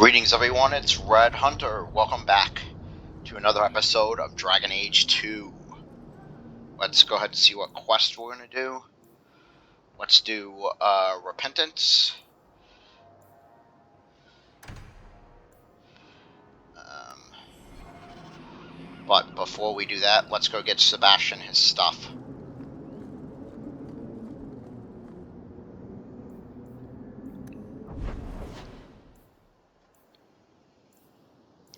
Greetings everyone, it's Red Hunter. Welcome back to another episode of Dragon Age 2. Let's go ahead and see what quest we're going to do. Let's do Repentance. But before we do that, let's go get Sebastian his stuff.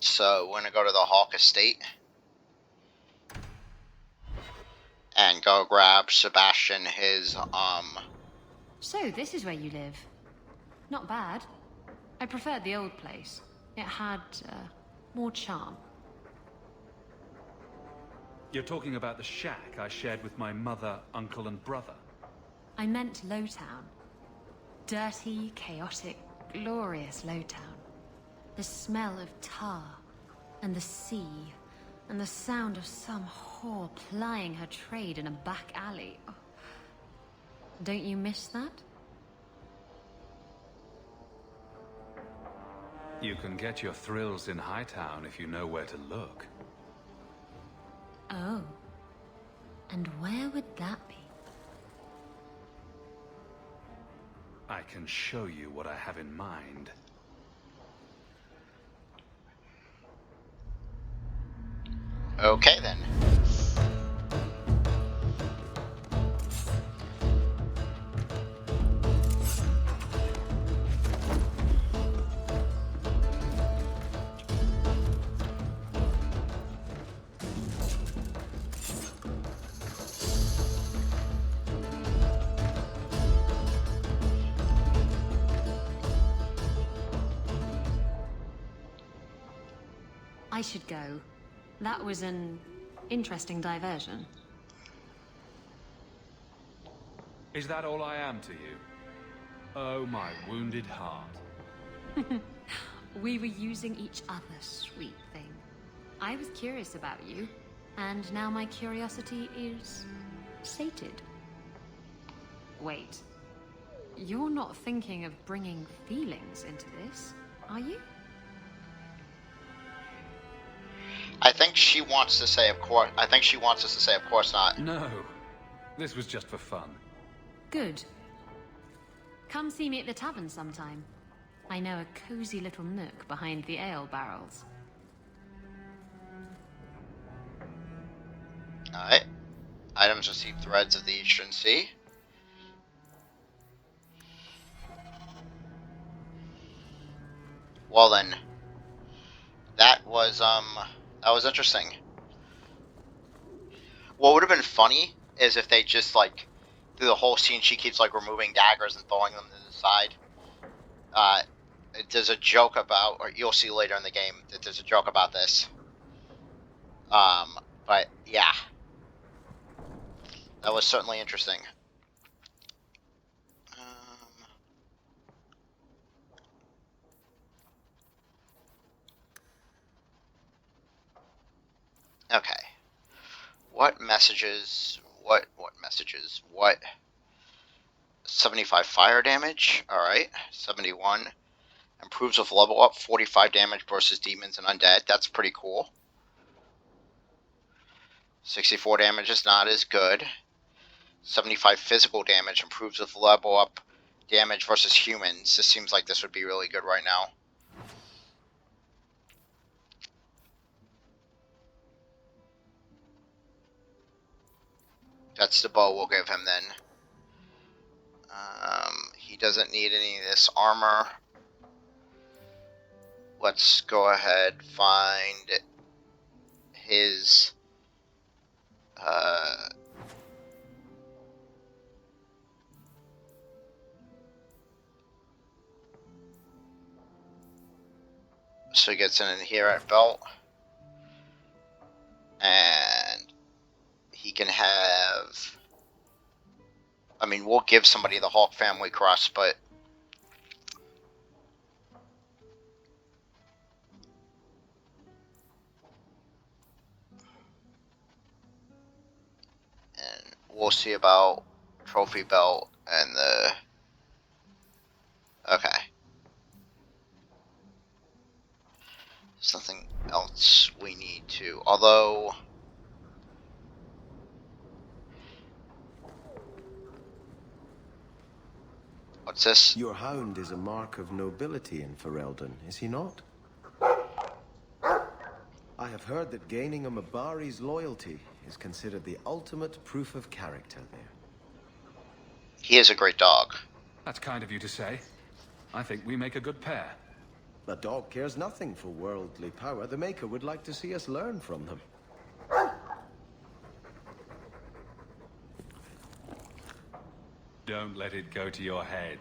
So we're going to go to the Hawk Estate and go grab Sebastian his, So this is where you live. Not bad. I preferred the old place. It had, more charm. You're talking about the shack I shared with my mother, uncle, and brother. I meant Lowtown. Dirty, chaotic, glorious Lowtown. The smell of tar, and the sea, and the sound of some whore plying her trade in a back alley. Oh. Don't you miss that? You can get your thrills in Hightown if you know where to look. Oh. And where would that be? I can show you what I have in mind. Okay then. I should go. That was an interesting diversion. Is that all I am to you? Oh, my wounded heart. We were using each other, sweet thing. I was curious about you, and now my curiosity is sated. Wait, you're not thinking of bringing feelings into this, are you? I think she wants to say, of course. I think she wants us to say, of course not. No, this was just for fun. Good. Come see me at the tavern sometime. I know a cozy little nook behind the ale barrels. Alright. Items received threads of the Eastern Sea. Well then, that was interesting. What would have been funny is if they just, like, through the whole scene she keeps, like, removing daggers and throwing them to the side. There's a joke about, or you'll see later in the game, that there's a joke about this. But, yeah. That was certainly interesting. Okay. What messages? What messages? What? 75 fire damage. Alright. 71. Improves with level up. 45 damage versus demons and undead. That's pretty cool. 64 damage is not as good. 75 physical damage. Improves with level up damage versus humans. This seems like this would be really good right now. That's the bow we'll give him then. He doesn't need any of this armor. Let's go ahead find his so he gets in here at belt, and he can have, I mean, we'll give somebody the Hawk family crest, but and we'll see about trophy belt and the, okay. There's nothing else we need to. Although, what's this? Your hound is a mark of nobility in Ferelden, is he not? I have heard that gaining a Mabari's loyalty is considered the ultimate proof of character there. He is a great dog. That's kind of you to say. I think we make a good pair. The dog cares nothing for worldly power. The Maker would like to see us learn from them. Don't let it go to your head.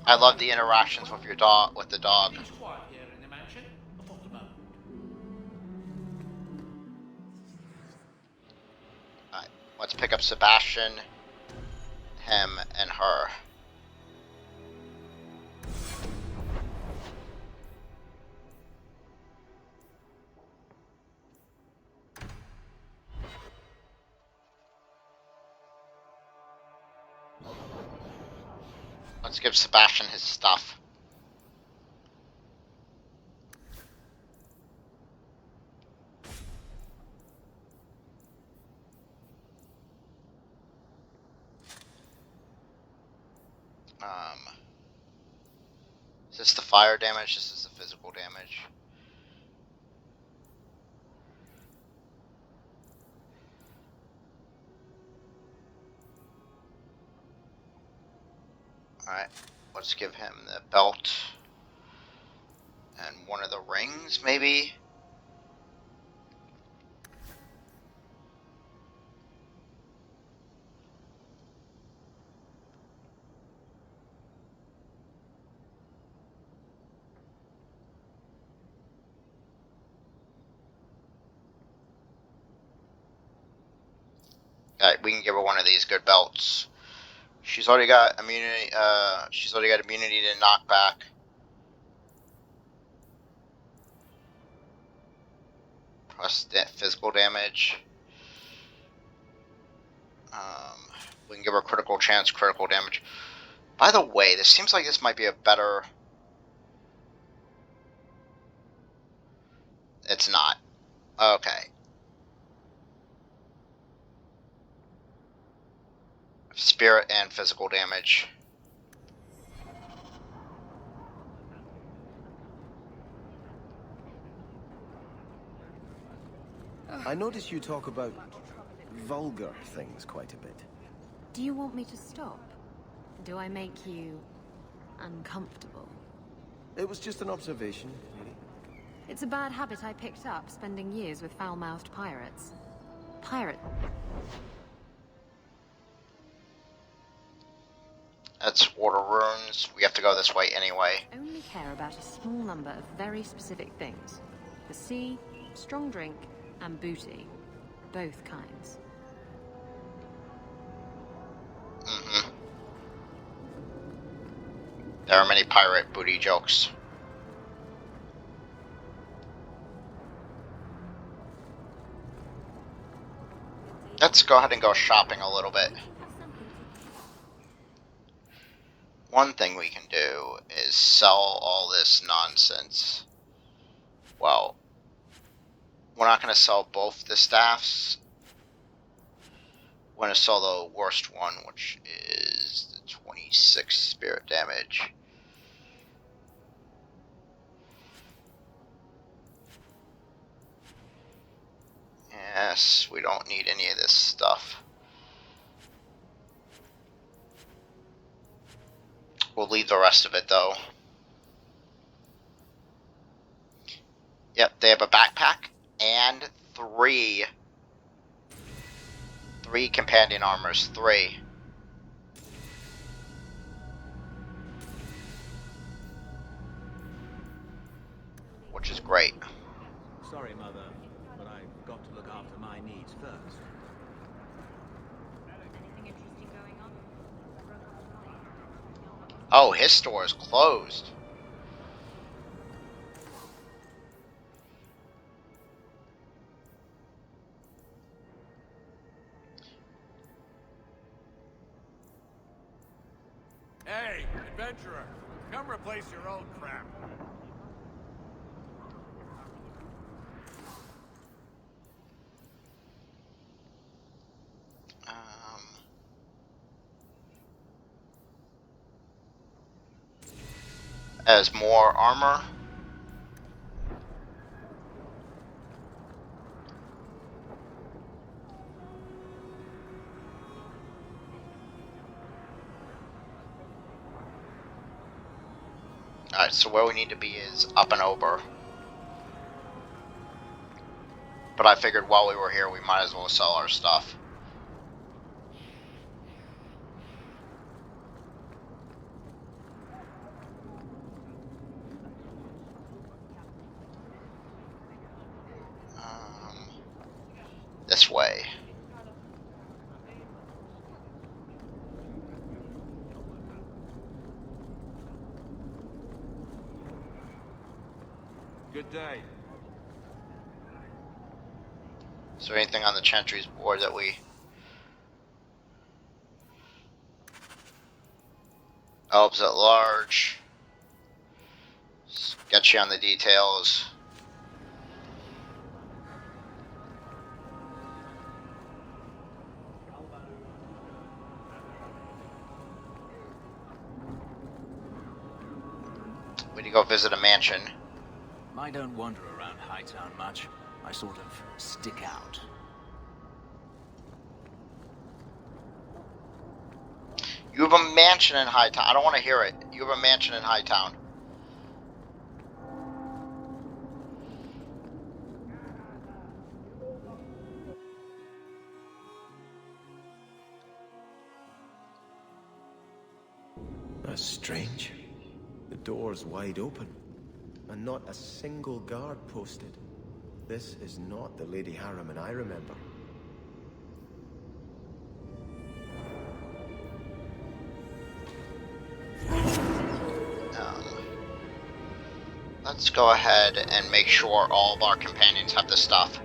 I love the interactions with your dog, with the dog. It's quiet here in the mansion. For the moment. Alright, let's pick up Sebastian, him, and her. Let's give Sebastian his stuff. Is this the fire damage? This is the physical damage. Alright, let's give him the belt and one of the rings, maybe? Alright, we can give her one of these good belts. She's already got immunity. She's already got immunity to knockback. Plus physical damage. We can give her critical chance, critical damage. By the way, this seems like this might be a better. It's not. Okay. Spirit and physical damage. I notice you talk about vulgar things quite a bit. Do you want me to stop? Do I make you uncomfortable? It was just an observation, really. It's a bad habit I picked up, spending years with foul-mouthed pirates. That's water runes. We have to go this way anyway. Only care about a small number of very specific things. The sea, strong drink, and booty. Both kinds. Mm-hmm. There are many pirate booty jokes. Let's go ahead and go shopping a little bit. One thing we can do is sell all this nonsense. Well, we're not going to sell both the staffs. We're going to sell the worst one, which is the 26 spirit damage. Yes, we don't need any of this stuff. We'll leave the rest of it, though. Yep, they have a backpack and three companion armors. 3. Which is great. Sorry, Mother, but I've got to look after my needs first. Oh, his store is closed. Hey, adventurer, come replace your old crap. As more armor. Alright, so where we need to be is up and over. But I figured while we were here, we might as well sell our stuff. This way. Good day. Is there anything on the Chantry's board that we... Elves at large. Sketchy on the details. We need to go visit a mansion. I don't wander around Hightown much. I sort of stick out. You have a mansion in Hightown. I don't want to hear it. You have a mansion in Hightown. That's strange. The door's wide open, and not a single guard posted. This is not the Lady Harriman I remember. Let's go ahead and make sure all of our companions have this stuff.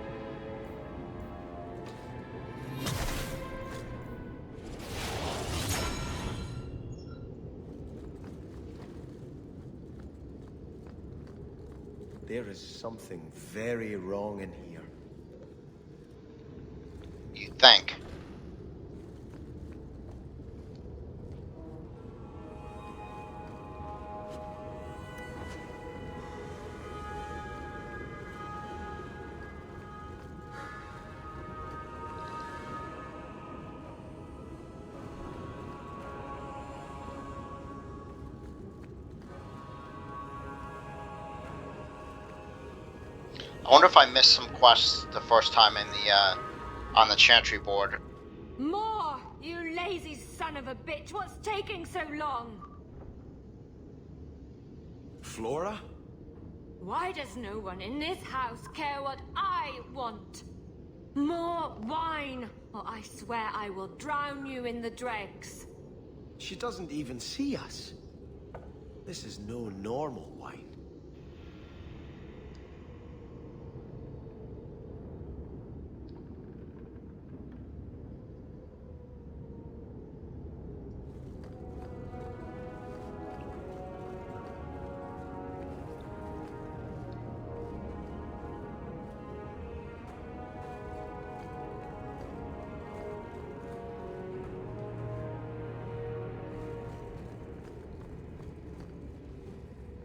There is something very wrong in here. You think? I wonder if I missed some quests the first time in the on the Chantry board. More! You lazy son of a bitch! What's taking so long? Flora? Why does no one in this house care what I want? More wine, or I swear I will drown you in the dregs. She doesn't even see us. This is no normal wine.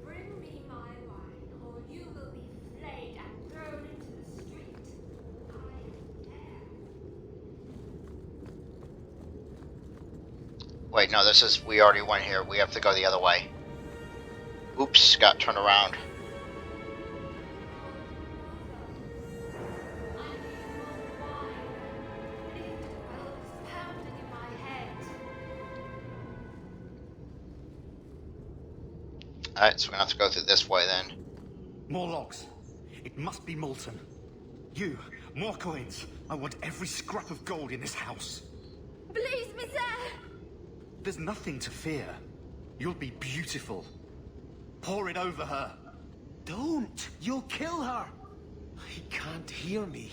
Bring me my wine, or you will be flayed and thrown into the street. I dare. Wait, no, this is... We already went here. We have to go the other way. Oops, got turned around. Alright, so we're gonna have to go through this way then. More logs. It must be molten. You, more coins. I want every scrap of gold in this house. Please, monsieur! There's nothing to fear. You'll be beautiful. Pour it over her. Don't! You'll kill her! He can't hear me.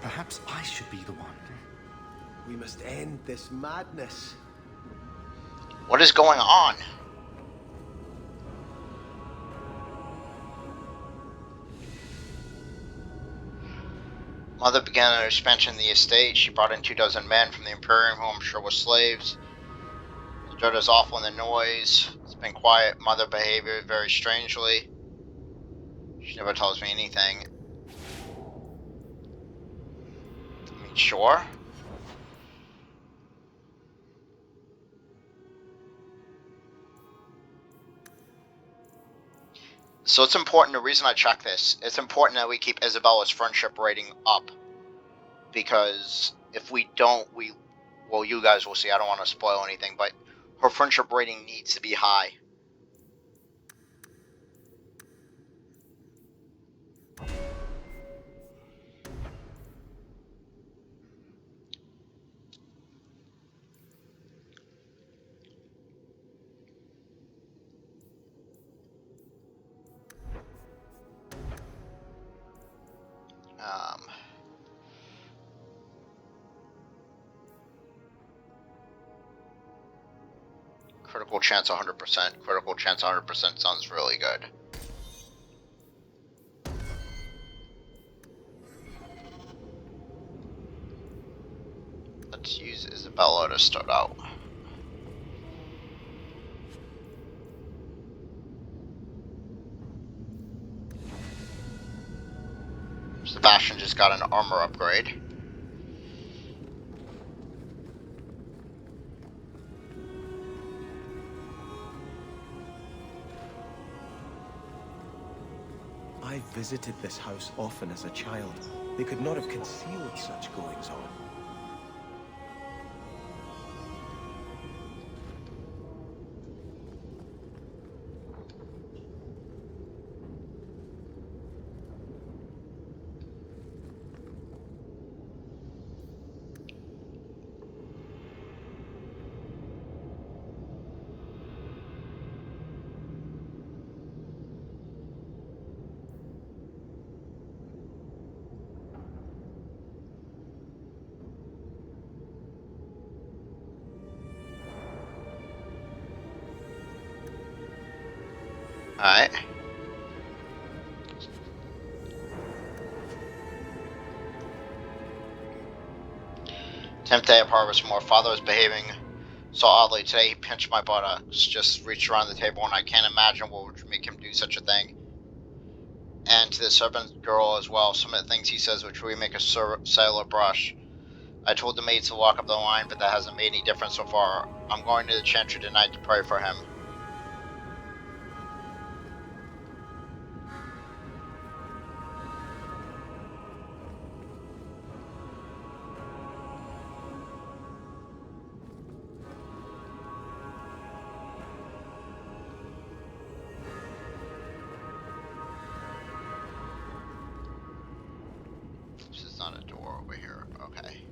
Perhaps I should be the one. We must end this madness. What is going on? Mother began an expansion of the estate. She brought in 24 men from the Imperium, who I'm sure were slaves. The dirt is awful and the noise. It's been quiet. Mother behaved very strangely. She never tells me anything. I mean, sure. So it's important, the reason I check this, it's important that we keep Isabella's friendship rating up. Because if we don't, well, you guys will see, I don't want to spoil anything, but her friendship rating needs to be high. Critical chance 100%. Critical chance 100% sounds really good. Let's use Isabella to start out. Sebastian just got an armor upgrade. I visited this house often as a child. They could not have concealed such goings on. Alright. 10th day of harvest more. Father is behaving so oddly today. He pinched my buttocks, just reached around the table, and I can't imagine what would make him do such a thing. And to the servant girl as well. Some of the things he says which we make a sailor brush. I told the maids to walk up the line, but that hasn't made any difference so far. I'm going to the Chantry tonight to pray for him. This is not a door over here. Okay.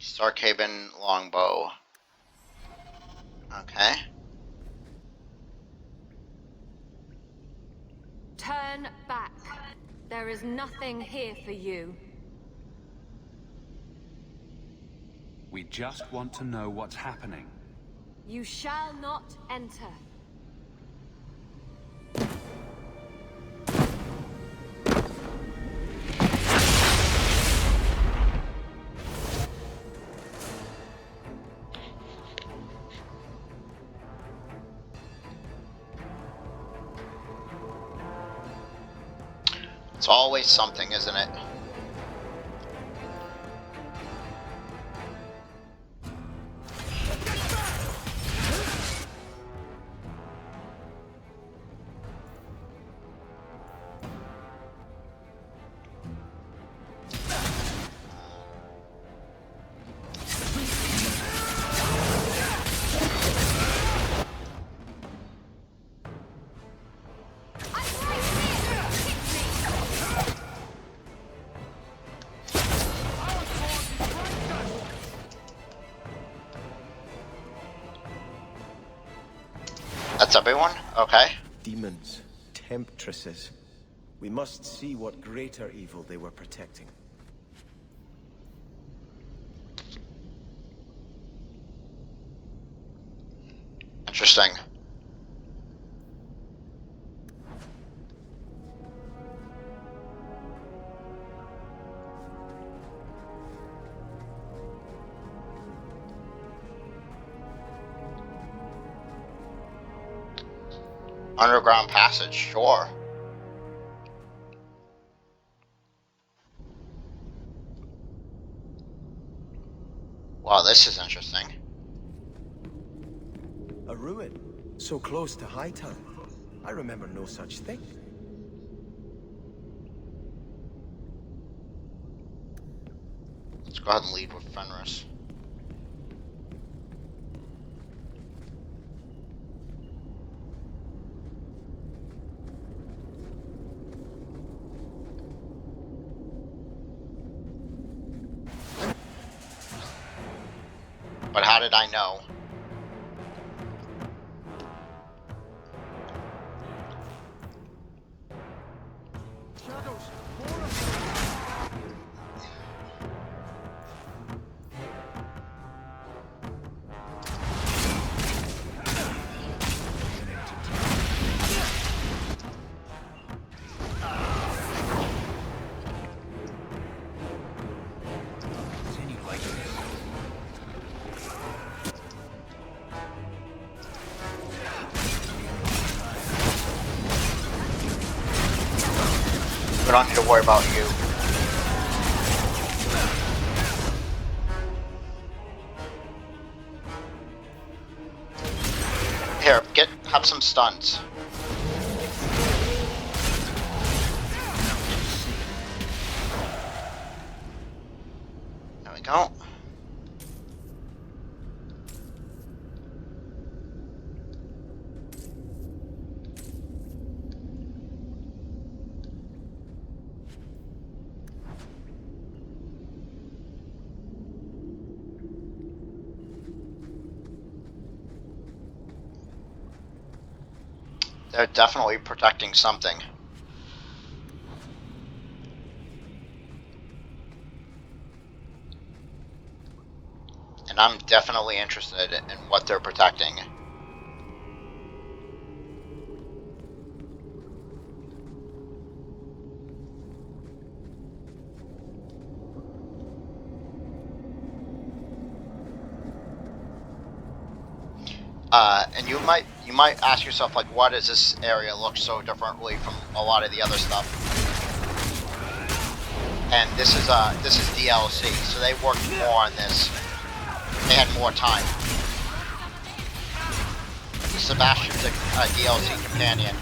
Starkhaven longbow. Okay. Turn back. There is nothing here for you. We just want to know what's happening. You shall not enter. It's always something, isn't it? That's everyone? Okay. Demons, temptresses. We must see what greater evil they were protecting. Interesting. Underground passage, sure. Wow, this is interesting. A ruin, so close to Hightown. I remember no such thing. Let's go ahead and lead with Fenris. But how did I know? We don't need to worry about you. Here, have some stuns. There we go. They're definitely protecting something. And I'm definitely interested in what they're protecting. And you might ask yourself, like, why does this area look so differently from a lot of the other stuff? And this is DLC, so they worked more on this. They had more time. Sebastian's a DLC companion.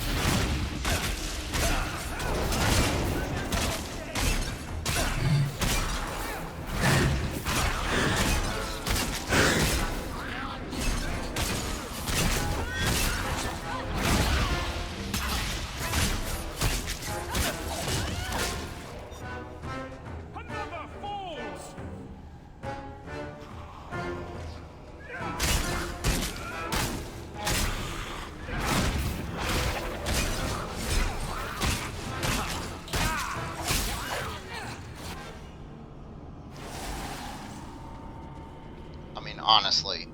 Honestly.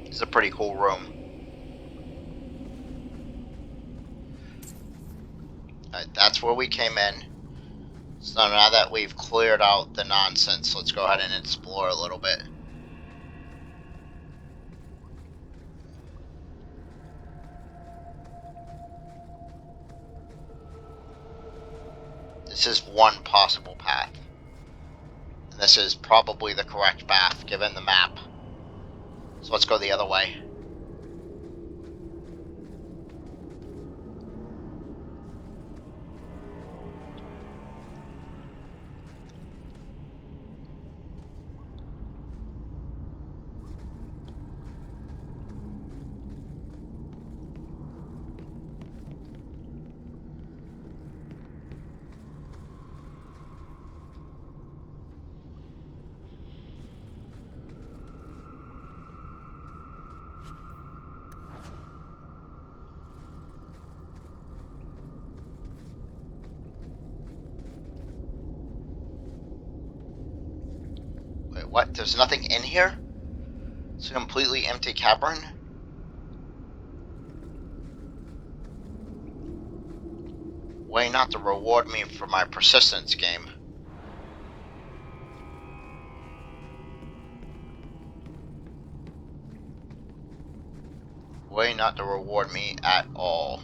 It's a pretty cool room. Alright, that's where we came in. So now that we've cleared out the nonsense, let's go ahead and explore a little bit. This is one possible path. And this is probably the correct path, given the map. So let's go the other way. What? There's nothing in here? It's a completely empty cavern? Way not to reward me for my persistence, game. Way not to reward me at all.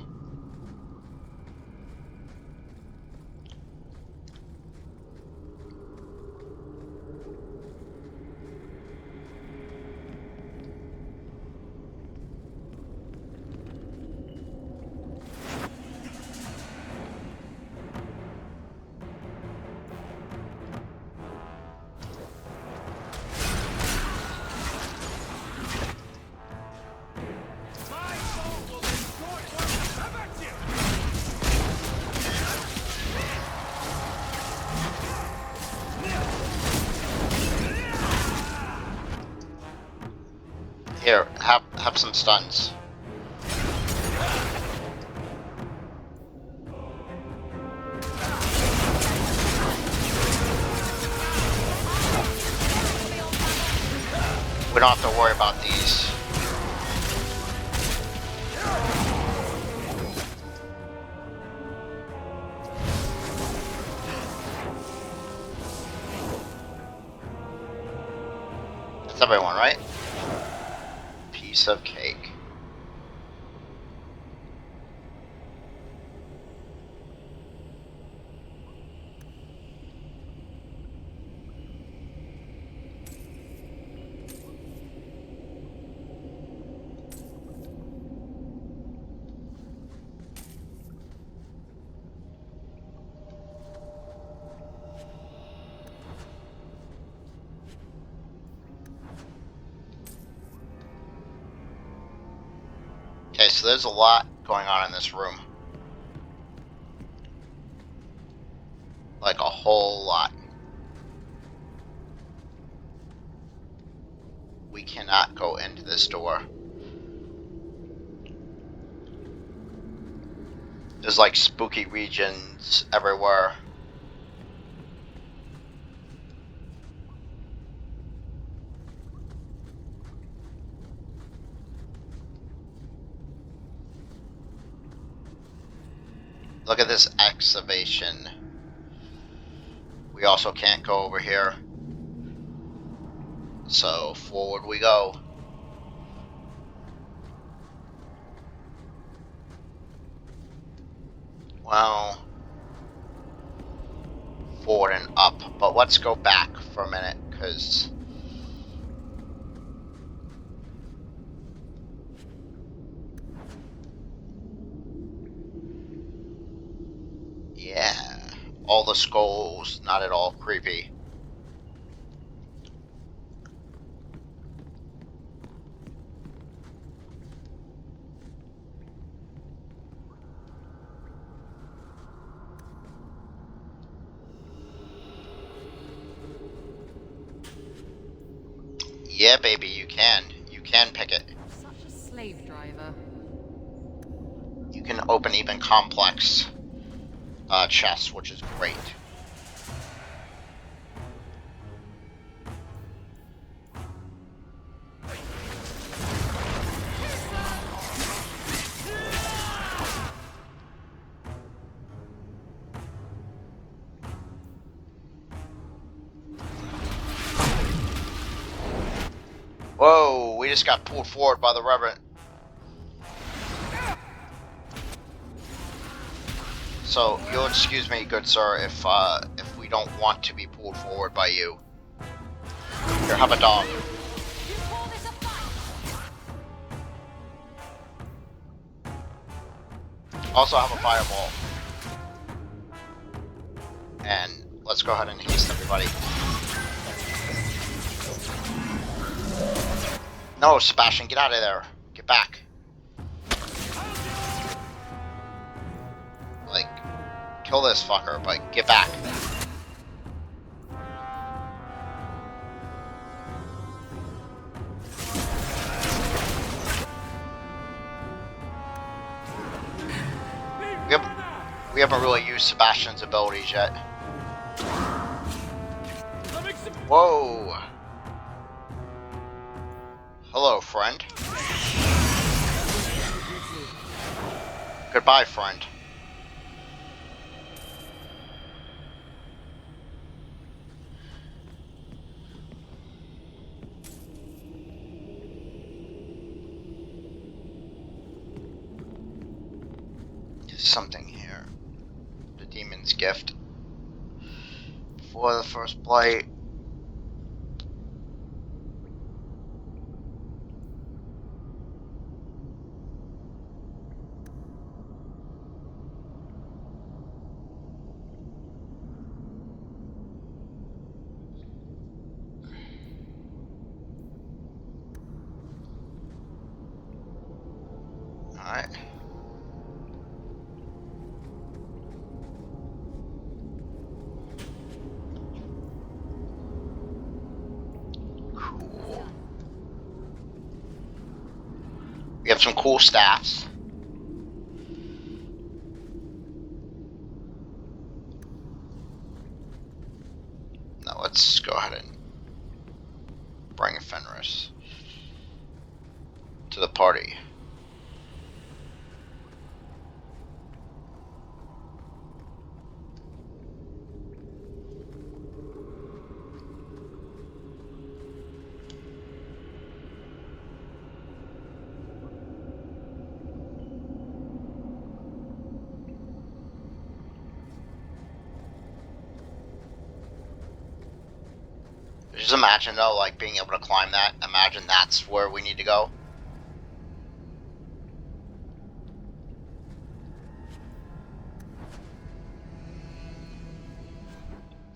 Here, have some stuns. We don't have to worry about these. That's everyone, right? Piece of cake. Okay, so there's a lot going on in this room. Like a whole lot. We cannot go into this door. There's like spooky regions everywhere. Look at this excavation. We also can't go over here. So forward we go. Well, forward and up. But let's go back for a minute, because yeah, all the skulls, not at all creepy. Yeah, baby, you can. You can pick it. Such a slave driver. You can open even complex chests, which is great. Whoa, we just got pulled forward by the Reverend. So, you'll excuse me, good sir, if we don't want to be pulled forward by you. Here, have a dog. Also have a fireball. And let's go ahead and haste everybody. No, Sebastian, get out of there. Get back. Like, kill this fucker, but get back. We haven't really used Sebastian's abilities yet. Whoa. Hello, friend. Goodbye, friend. There's something here. The demon's gift. Before the first blight. Alright. Cool. We have some cool staffs. Now let's go ahead and bring Fenris to the party. Just imagine though, like being able to climb that. Imagine that's where we need to go.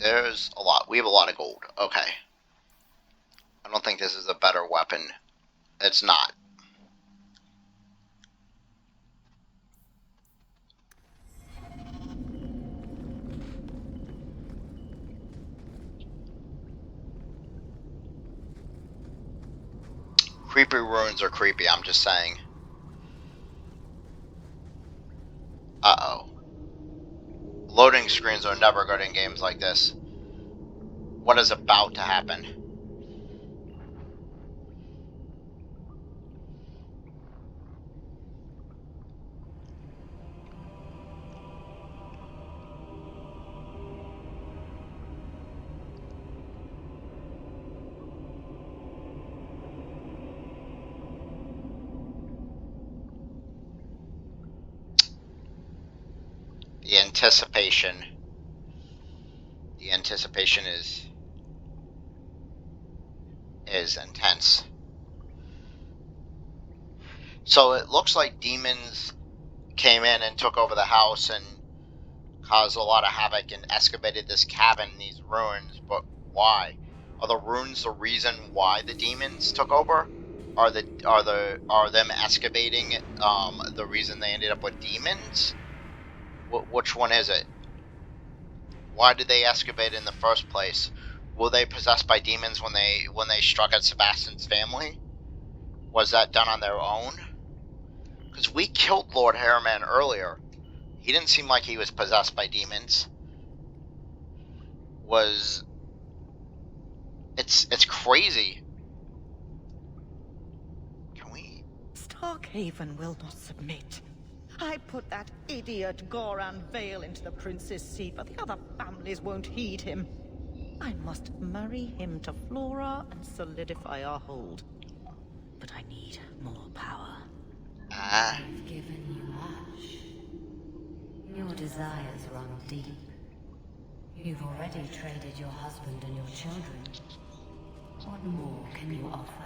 There's a lot. We have a lot of gold. Okay. I don't think this is a better weapon. It's not. Creepy ruins are creepy, I'm just saying. Uh-oh. Loading screens are never good in games like this. What is about to happen? The anticipation. The anticipation is intense. So it looks like demons came in and took over the house and caused a lot of havoc and excavated this cabin, these ruins, but why? Are the ruins the reason why the demons took over? Are them excavating the reason they ended up with demons? Which one is it? Why did they excavate in the first place? Were they possessed by demons when they struck at Sebastian's family? Was that done on their own? Because we killed Lord Harriman earlier. He didn't seem like he was possessed by demons. It's crazy. Can we? Starkhaven will not submit. I put that idiot Goran Vale into the prince's seat, but the other families won't heed him. I must marry him to Flora and solidify our hold. But I need more power. I've given you much. Your desires run deep. You've already traded your husband and your children. What more can you offer?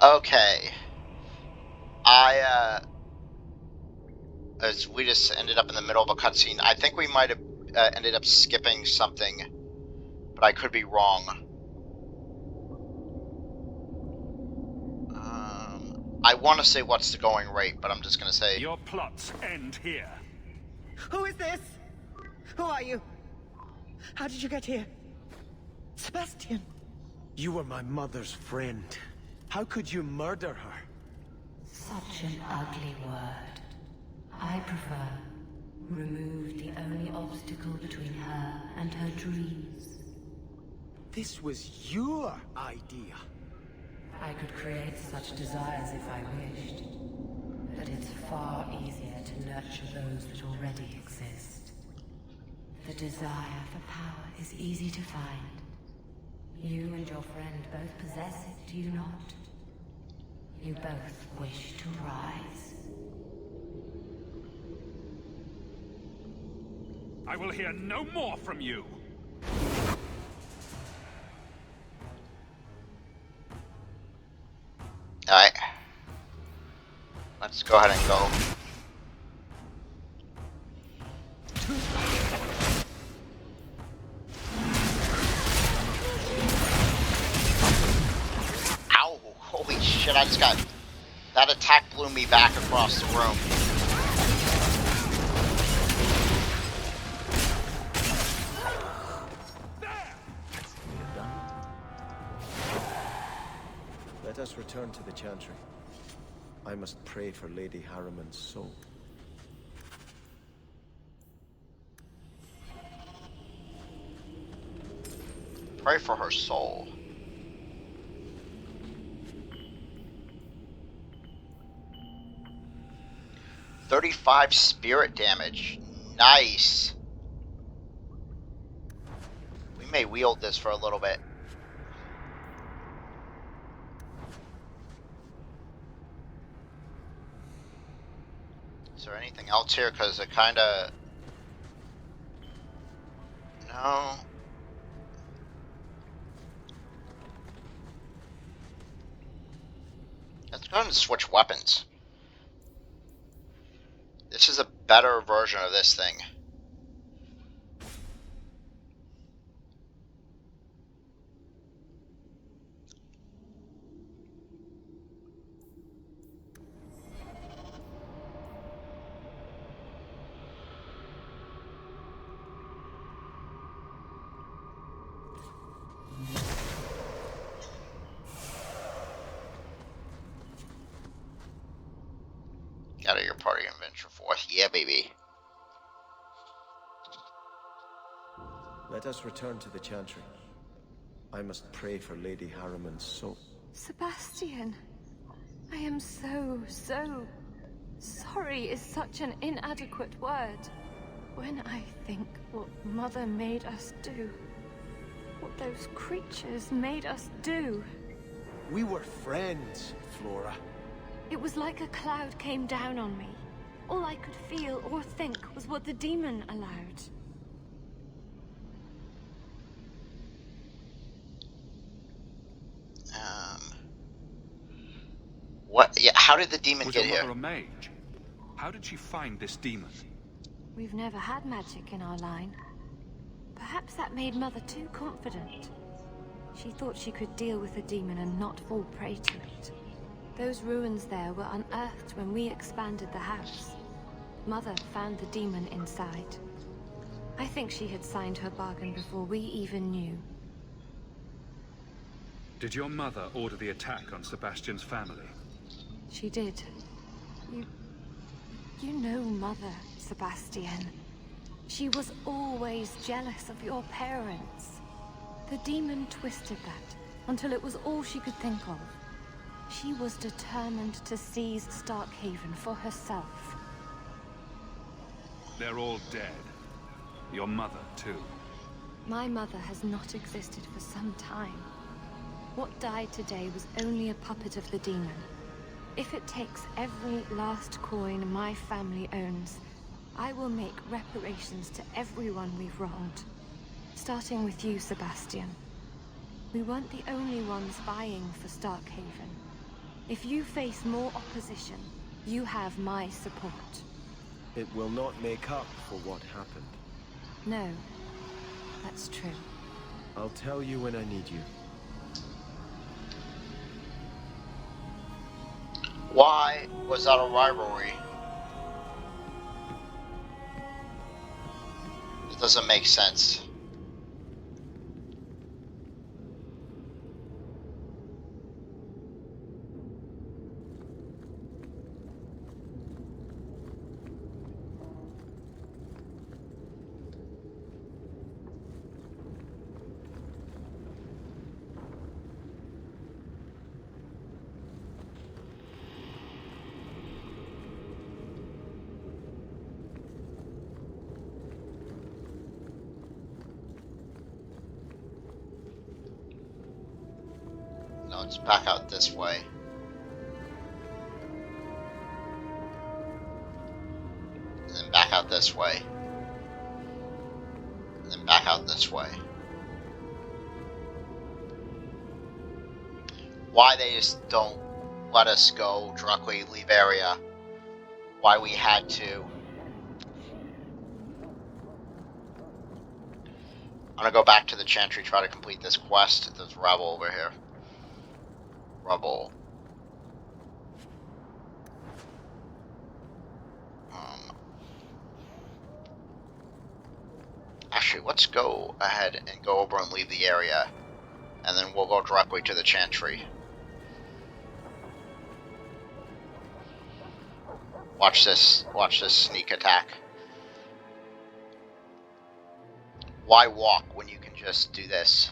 Okay. As we just ended up in the middle of a cutscene. I think we might have ended up skipping something, but I could be wrong. I want to say what's the going rate, but I'm just going to say... Your plots end here. Who is this? Who are you? How did you get here? Sebastian. You were my mother's friend. How could you murder her? Such an ugly word. I prefer remove the only obstacle between her and her dreams. This was your idea. I could create such desires if I wished, but it's far easier to nurture those that already exist. The desire for power is easy to find. You and your friend both possess it, do you not? You both wish to rise. I will hear no more from you! Alright. Let's go ahead and go. Ow! Holy shit, I just got... That attack blew me back across the room. Let us return to the Chantry. I must pray for Lady Harriman's soul. Pray for her soul. $35 spirit damage. Nice. We may wield this for a little bit. Is there anything else here? Because it kind of... No. Let's go ahead and switch weapons. This is a better version of this thing. Gather your party and venture forth. Yeah, baby. Let us return to the Chantry. I must pray for Lady Harriman's soul. Sebastian, I am so sorry is such an inadequate word. When I think what Mother made us do, what those creatures made us do. We were friends, Flora. It was like a cloud came down on me. All I could feel or think was what the demon allowed. What? Yeah, how did the demon Was get your here? mother a mage? How did she find this demon? We've never had magic in our line. Perhaps that made Mother too confident. She thought she could deal with the demon and not fall prey to it. Those ruins there were unearthed when we expanded the house. Mother found the demon inside. I think she had signed her bargain before we even knew. Did your mother order the attack on Sebastian's family? She did. You know Mother, Sebastian. She was always jealous of your parents. The demon twisted that until it was all she could think of. She was determined to seize Starkhaven for herself. They're all dead. Your mother, too. My mother has not existed for some time. What died today was only a puppet of the demon. If it takes every last coin my family owns, I will make reparations to everyone we've wronged. Starting with you, Sebastian. We weren't the only ones vying for Starkhaven. If you face more opposition, you have my support. It will not make up for what happened. No, that's true. I'll tell you when I need you. Why was that a rivalry? It doesn't make sense. let's back out this way. And then back out this way. And then back out this way. Why they just don't let us go directly leave area. Why we had to. I'm gonna go back to the Chantry, try to complete this quest. There's rubble over here. Rubble. Actually, let's go ahead and go over and leave the area. And then we'll go directly to the Chantry. Watch this sneak attack. Why walk when you can just do this?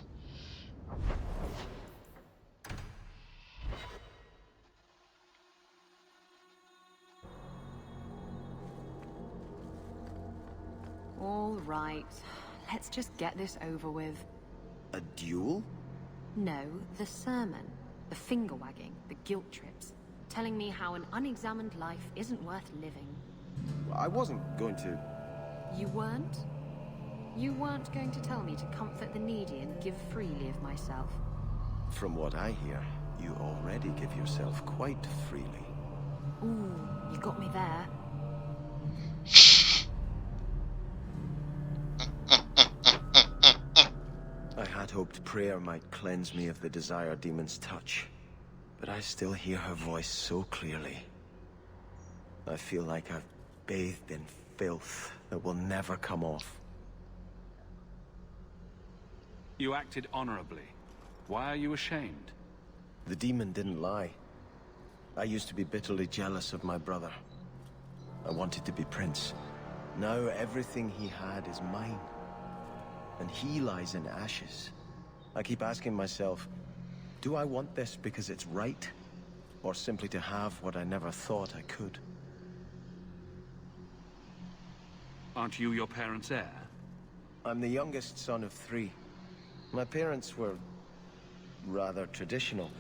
All right, let's just get this over with. A duel? No, the sermon, the finger wagging, the guilt trips, telling me how an unexamined life isn't worth living. I wasn't going to... You weren't? You weren't going to tell me to comfort the needy and give freely of myself? From what I hear, you already give yourself quite freely. Ooh, you got me there. I had hoped prayer might cleanse me of the Desire Demon's touch, but I still hear her voice so clearly. I feel like I've bathed in filth that will never come off. You acted honorably. Why are you ashamed? The demon didn't lie. I used to be bitterly jealous of my brother. I wanted to be prince. Now everything he had is mine. And he lies in ashes. I keep asking myself, do I want this because it's right? Or simply to have what I never thought I could? Aren't you your parents' heir? I'm the youngest son of 3. My parents were rather traditional.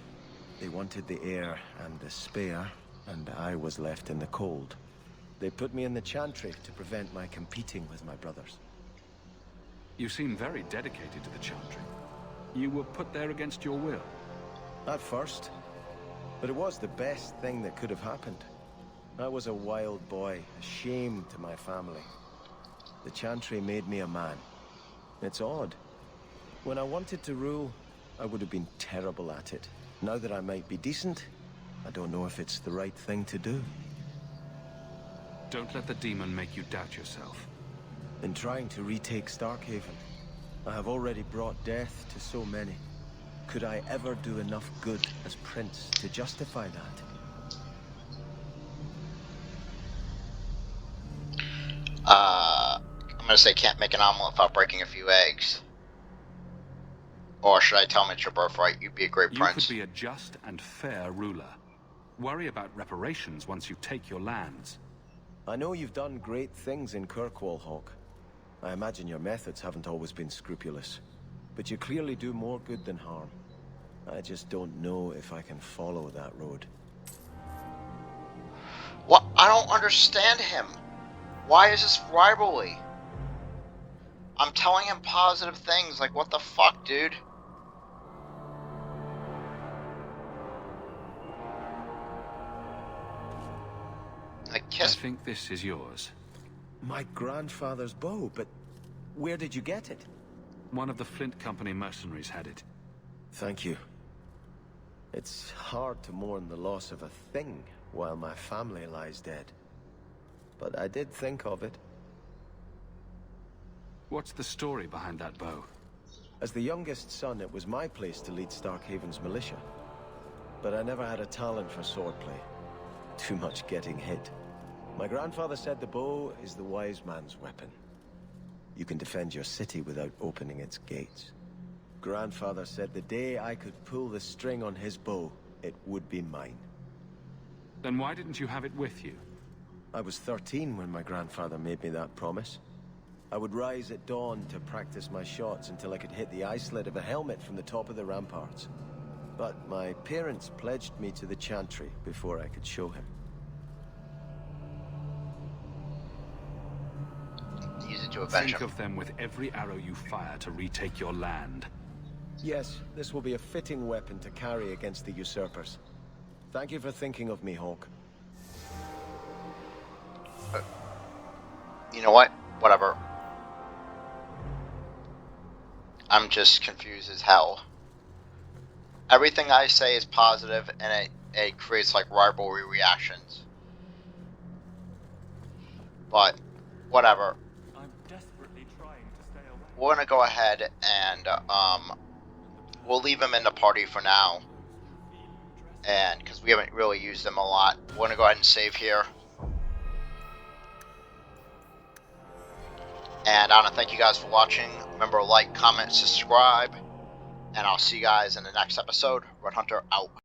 They wanted the heir and the spare, and I was left in the cold. They put me in the Chantry to prevent my competing with my brothers. You seem very dedicated to the Chantry. You were put there against your will. At first. But it was the best thing that could have happened. I was a wild boy, a shame to my family. The Chantry made me a man. It's odd. When I wanted to rule, I would have been terrible at it. Now that I might be decent, I don't know if it's the right thing to do. Don't let the demon make you doubt yourself. In trying to retake Starkhaven, I have already brought death to so many. Could I ever do enough good as prince to justify that? I'm gonna say can't make an omelet without breaking a few eggs. Or should I tell him it's your birthright? You'd be a great prince. You could be a just and fair ruler. Worry about reparations once you take your lands. I know you've done great things in Kirkwall, Hawke. I imagine your methods haven't always been scrupulous. But you clearly do more good than harm. I just don't know if I can follow that road. What? I don't understand him. Why is this rivalry? I'm telling him positive things, like what the fuck, dude? I think this is yours. My grandfather's bow, but where did you get it? One of the Flint Company mercenaries had it. Thank you. It's hard to mourn the loss of a thing while my family lies dead. But I did think of it. What's the story behind that bow? As the youngest son, it was my place to lead Starkhaven's militia. But I never had a talent for swordplay. Too much getting hit. My grandfather said the bow is the wise man's weapon. You can defend your city without opening its gates. Grandfather said the day I could pull the string on his bow, it would be mine. Then why didn't you have it with you? I was 13 when my grandfather made me that promise. I would rise at dawn to practice my shots until I could hit the eye slit of a helmet from the top of the ramparts. But my parents pledged me to the Chantry before I could show him. Use it to avenge Think him. of them with every arrow you fire to retake your land. Yes, this will be a fitting weapon to carry against the usurpers. Thank you for thinking of me, Hawke. You know what? Whatever. I'm just confused as hell. Everything I say is positive, and it creates like rivalry reactions. But whatever. I'm desperately trying to stay away. We're gonna go ahead and we'll leave him in the party for now, and because we haven't really used him a lot, we're gonna go ahead and save here. And I want to thank you guys for watching. Remember to like, comment, subscribe, and I'll see you guys in the next episode. Red Hunter out.